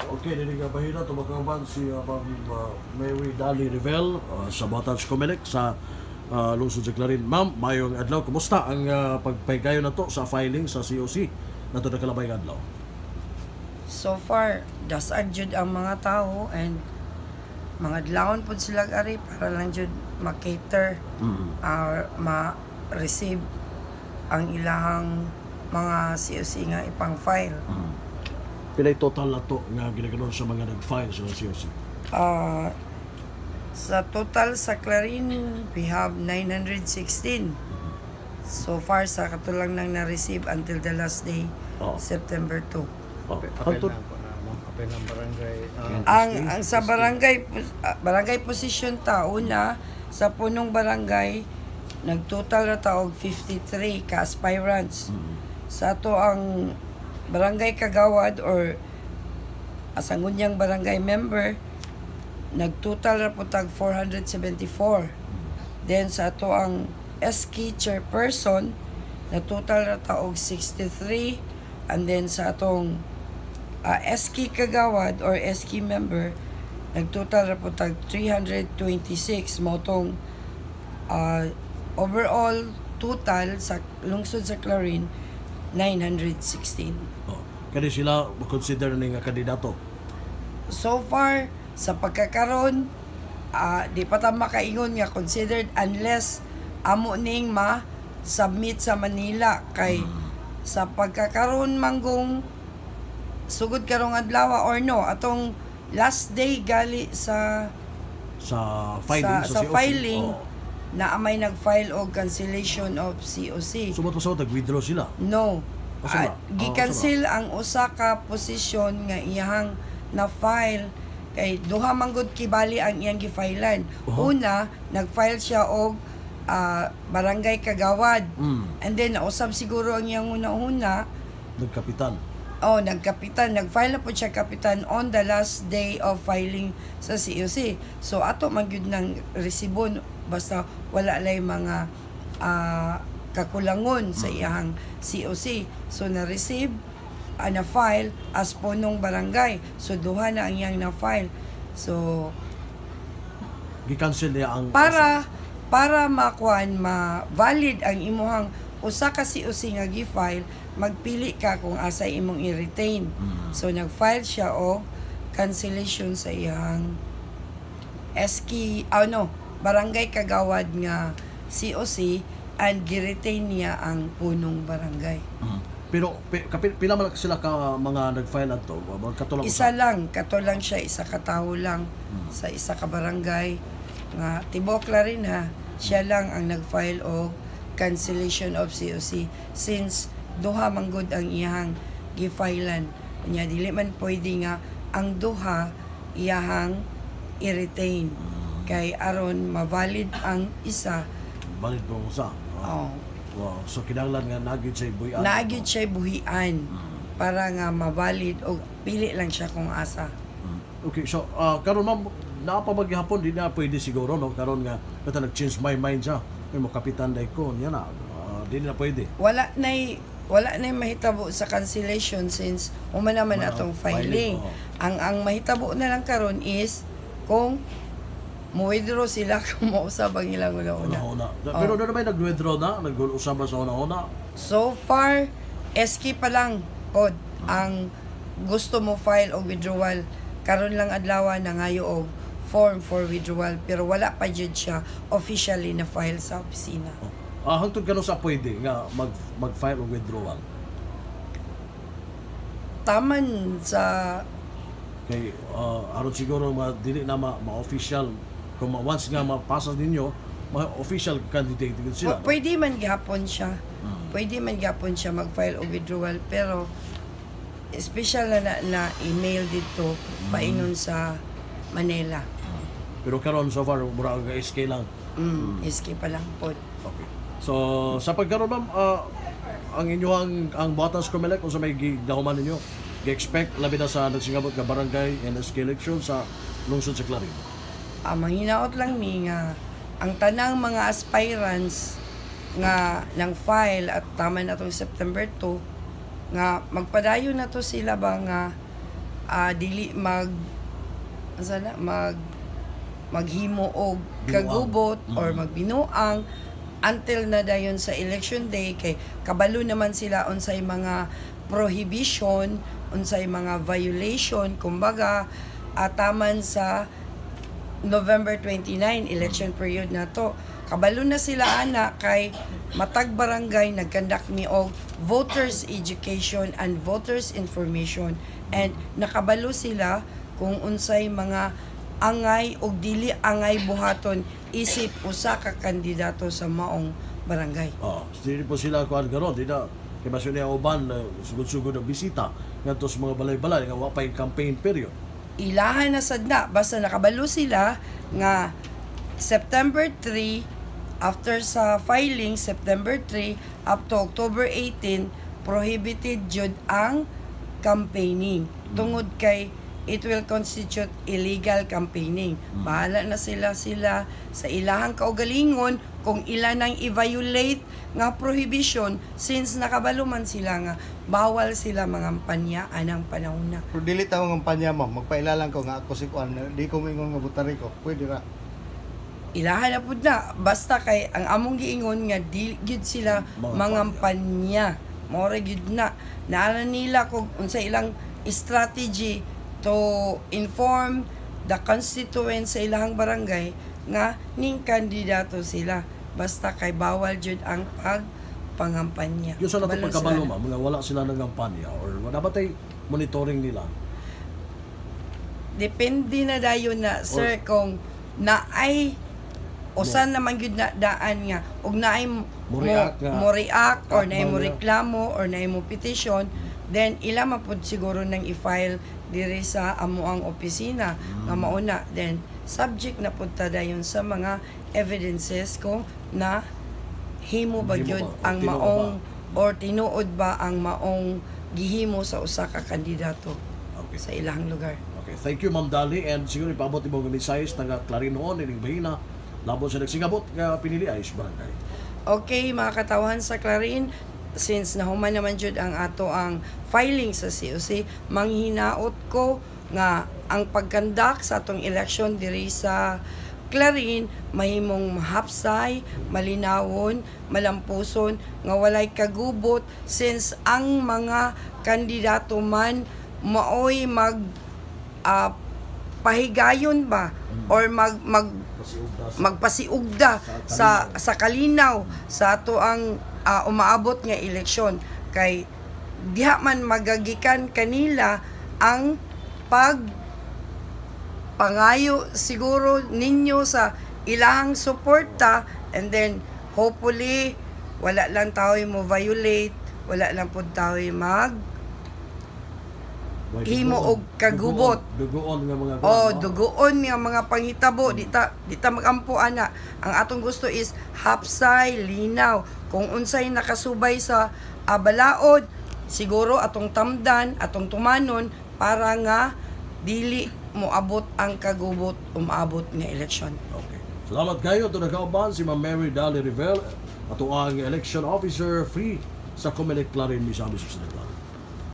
Okay, dili nga bahina tumakaban si Mary Dali Revel sa Batangas Comelec sa lungsod sa Clarin. Ma'am, mayong adlaw, kumusta ang pagpaygayon na to sa filing sa COC na to nakalabay nga adlaw? So far, dasag jud ang mga tao and mga adlawon pud sila ari para lang jud ma-cater or ma-receive ang ilahang mga COC nga ipang-file. Pilay total na to nga ginaganon sa mga nag-file sa COC? Sa total sa Clarin, we have 916. So far, sa katulang nang na-receive until the last day, September 2. Apel ng barangay. Ang sa barangay position ta, una, sa punong barangay, nagtotal na taog 53 ka-aspirants. Sa to ang barangay kagawad or asangunyang barangay member, nagtotal na po tag 474. Then sa ato ang SK chairperson, nagtotal na taog 63. And then sa atong SK kagawad or SK member, nagtotal na po tag 326. Motong overall total sa lungsod sa Clarin, 916. Kani sila consider ni nga kandidato? So far, sa pagkakaroon, di pa ta makaingon nga considered unless amo ning ma-submit sa Manila. Kay sa pagkakaroon manggong sugod karong adlaw or no, atong last day gali sa filing sa COC. Filing, na may nag-file og cancellation of COC. Sumot nag-withdraw sila? No. Gi-cancel ang usa ka posisyon nga iyang na-file kay duha manggod kibali ang iyang gi-filean. Una, nag-file siya og barangay kagawad. And then nausab siguro ang iyang una-una nagkapitan. Nagkapitan. Nag-file na po siya kapitan on the last day of filing sa COC. So ato man gyud nang resibon basta wala lay mga kakulangon sa iyang COC. So na-receive na-file as punong barangay. So duha na ang iyang na-file. So gi-cancel niya ang para ma-valid ang imuhang usa ka COC nga gi-file, magpili ka kung asa imong i-retain. So nag-file siya o cancellation sa iyang SK barangay kagawad nga COC and gi-retain niya ang punong barangay. Pero pila man sila ka mga nag-file ato? Isa lang, kato lang siya, isa ka tawo lang sa isa ka barangay nga tibok la rin ha. Siya lang ang nag-file og cancellation of COC since duha manggod ang iyang gi-filean. Nya dili man pwede nga ang duha iyahang i-retain kay aron ma-valid ang isa. Valid mo usa? Wow. So kinahanglan nga nagyud siya buhian. Nagyud siya buhian para nga ma-valid o pili lang siya kung asa. Okay, so karon ma'am, napabagyapon di na pwede siguro no karon nga kata nag-change my mind siya. May mo kapitan dai ko niya na di na pwede. Wala nay mahitabo sa cancellation since umana man atong filing. Ang mahitabo na lang karon is kung mo-withdraw sila kung mausab ang ilang una-una. Pero doon naman nag-withdraw na? Nag-usab sa una-una? So far, SK pa lang pod ang gusto mo file o withdrawal. Karon lang adlaw na ngayo og form for withdrawal pero wala pa jud siya officially na file sa opisina. Hangtod kano sa pwede nga mag-file o withdrawal? Taman sa kay aron siguro dili na ma-official kung once nga mapasa ninyo ma-official candidate din sila. Pwede man gihapon siya. Pwede man gihapon siya mag-file o withdrawal pero special na email dito painon sa Manila. Pero karon so far mura nga SK lang. SK pa lang pod. Okay. So sa pagkaron ma'am ang inyong ang Batangas Comelec kung sa may gidahuman ninyo gi-expect labi na sa nagsingabot nga barangay and SK election sa lungsod sa Clarin. Manghinaot lang mi nga ang tanang mga aspirants nga nang file at tama na itong September 2 nga magpadayon na to sila ba nga dili maghimo og Binuang. kagubot or magbinuang until na dayon sa election day kay kabalo naman sila unsay mga prohibition, unsay mga violation, kumbaga ataman sa November 29 election period na to. Kabalo na sila ana kay matag barangay nagkandak mi og voters education and voters information, and nakabalo sila kung unsay mga angay og dili angay buhaton isip usa ka kandidato sa maong barangay. Hindi po sila kuan karon, di na kay basyo niya uban sugod-sugod na bisita ngadto sa mga balay-balay nga wa pay campaign period. Ilahan na sad na basta nakabalo sila nga September 3 after sa filing September 3 up to October 18 prohibited jud ang campaigning tungod kay it will constitute illegal campaigning. Bahala na sila sa ilahang kaugalingon kung ilan ang i-violate nga prohibition since nakabalo man sila nga bawal sila mangampanya anang panahon na. Pero dili ta mangampanya ma'am, magpailalan ko nga ako si kuan, di ko mingon nga butari ko. Pwede ra. Ilahan na pud na basta kay ang among giingon nga dili gyud sila mangampanya. More gyud na naala nila kung unsa ilang strategy to inform the constituents sa ilang barangay nga ning kandidato sila basta kay bawal jud ang pagpangampanya. Yung sa nato Kabalo pagkabalo sila. ma, mga wala sila ng kampanya or wala ba tay monitoring nila? Depende na dayon na sir kung naay usan naman gyud na daan nga ug naay mo react or naay mo reklamo or naay mo petition, then ila mapud siguro nang i-file diri sa amuang opisina nga mauna, then subject na pud ta dayon sa mga evidences kung na himo ba gyud ang maong or tinuod ba ang maong gihimo sa usa ka kandidato sa ilang lugar. Okay, thank you Ma'am Dali, and siguro ipaabot imong mensahe taga Clarinoon ining bahina labo sa nagsingabot nga pinili ay sa barangay. Okay, mga katawan sa Clarin, since nahuman naman jud ang ato ang filing sa COC, manghinaot ko nga ang pagkandak sa atong election diri sa Clarin mahimong mahapsay, malinawon, malampuson, nga walay kagubot since ang mga kandidato man maoy pahigayon ba or magpasiugda sa kalinaw sa ato ang umaabot nga eleksyon kay diha man magagikan kanila ang pangayo siguro ninyo sa ilahang suporta, and then hopefully wala lang tayo mo violate, wala lang pud tayo himo og kagubot. Dugoon nga mga dugoon nga mga panghitabo, di ta magampo ana. Ang atong gusto is hapsay, linaw. Kung unsay nakasubay sa balaod, siguro atong tamdan, atong tumanon para nga dili moabot ang kagubot umaabot nga eleksyon. Okay. Salamat kayo to nagkauban si Ma'am Mary Dali Revel, ato ang election officer free sa Comelec Clarin, Misamis Occidental.